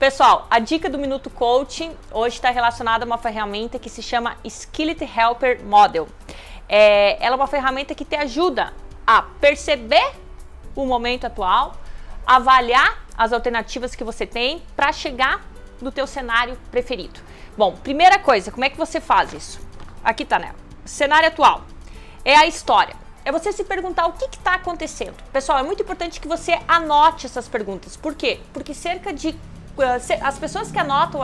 Pessoal, a dica do Minuto Coaching hoje está relacionada a uma ferramenta que se chama Skillet Helper Model. Ela é uma ferramenta que te ajuda a perceber o momento atual, avaliar as alternativas que você tem para chegar no teu cenário preferido. Bom, primeira coisa, como é que você faz isso? Aqui tá, né? Cenário atual é a história. É você se perguntar o que está acontecendo. Pessoal, é muito importante que você anote essas perguntas. Por quê? Porque as pessoas que anotam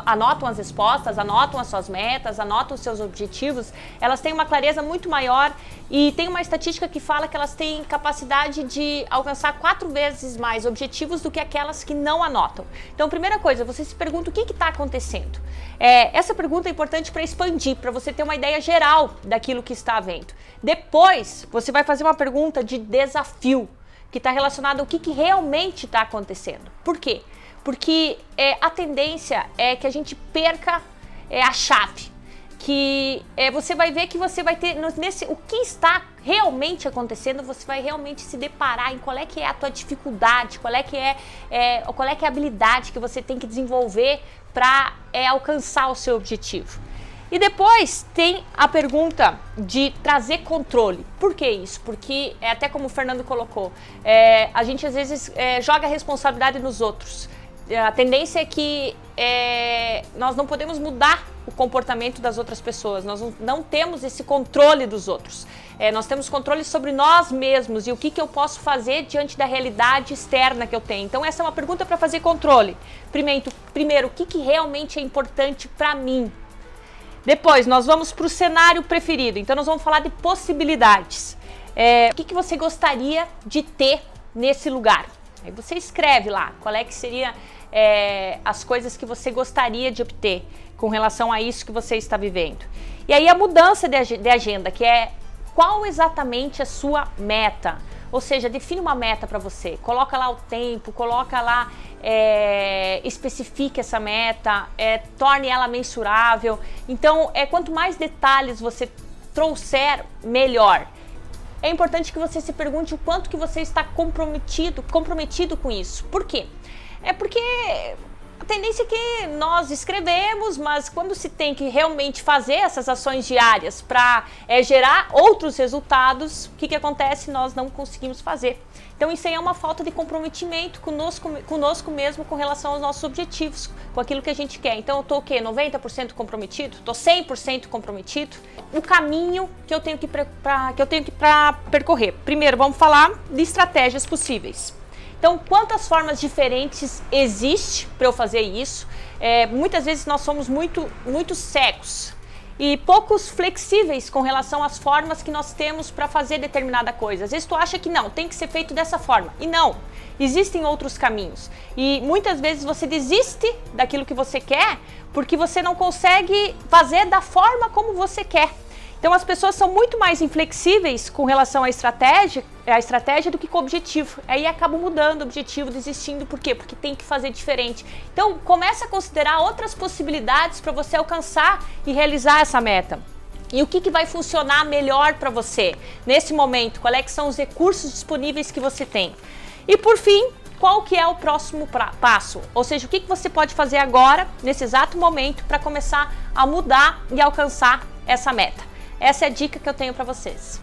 anotam as respostas, anotam as suas metas, anotam os seus objetivos, elas têm uma clareza muito maior e tem uma estatística que fala que elas têm capacidade de alcançar 4 vezes mais objetivos do que aquelas que não anotam. Então, primeira coisa, você se pergunta o que está acontecendo. Essa pergunta é importante para expandir, para você ter uma ideia geral daquilo que está havendo. Depois, você vai fazer uma pergunta de desafio, que está relacionada ao que realmente está acontecendo. Por quê? Porque a tendência é que a gente perca a chave, que você vai ver que você vai ter, o que está realmente acontecendo, você vai realmente se deparar em qual é que é a tua dificuldade, qual é que é a habilidade que você tem que desenvolver para alcançar o seu objetivo. E depois tem a pergunta de trazer controle. Por que isso? Porque, até como o Fernando colocou, a gente às vezes joga a responsabilidade nos outros. A tendência é que nós não podemos mudar o comportamento das outras pessoas, nós não temos esse controle dos outros. Nós temos controle sobre nós mesmos e o que eu posso fazer diante da realidade externa que eu tenho. Então essa é uma pergunta para fazer controle. Primeiro, o que realmente é importante para mim? Depois, nós vamos para o cenário preferido, então nós vamos falar de possibilidades. O que você gostaria de ter nesse lugar? Aí você escreve lá qual é que seria as coisas que você gostaria de obter com relação a isso que você está vivendo. E aí a mudança de agenda, que é qual exatamente a sua meta. Ou seja, define uma meta para você, coloca lá o tempo, coloca lá, especifique essa meta, torne ela mensurável. Então, quanto mais detalhes você trouxer, melhor. É importante que você se pergunte o quanto que você está comprometido com isso. Por quê? Porque a tendência é que nós escrevemos, mas quando se tem que realmente fazer essas ações diárias para gerar outros resultados, o que acontece? Nós não conseguimos fazer. Então isso aí é uma falta de comprometimento conosco mesmo com relação aos nossos objetivos, com aquilo que a gente quer. Então eu estou o quê? 90% comprometido? Estou 100% comprometido? O caminho que eu tenho que percorrer. Primeiro, vamos falar de estratégias possíveis. Então, quantas formas diferentes existem para eu fazer isso? Muitas vezes nós somos muito cegos e poucos flexíveis com relação às formas que nós temos para fazer determinada coisa. Às vezes tu acha que não, tem que ser feito dessa forma. E não, existem outros caminhos. E muitas vezes você desiste daquilo que você quer porque você não consegue fazer da forma como você quer. Então as pessoas são muito mais inflexíveis com relação à estratégia do que com o objetivo. Aí acabam mudando o objetivo, desistindo. Por quê? Porque tem que fazer diferente. Então começa a considerar outras possibilidades para você alcançar e realizar essa meta. E o que vai funcionar melhor para você nesse momento? Quais são os recursos disponíveis que você tem? E por fim, qual que é o próximo passo? Ou seja, o que você pode fazer agora, nesse exato momento, para começar a mudar e alcançar essa meta? Essa é a dica que eu tenho para vocês.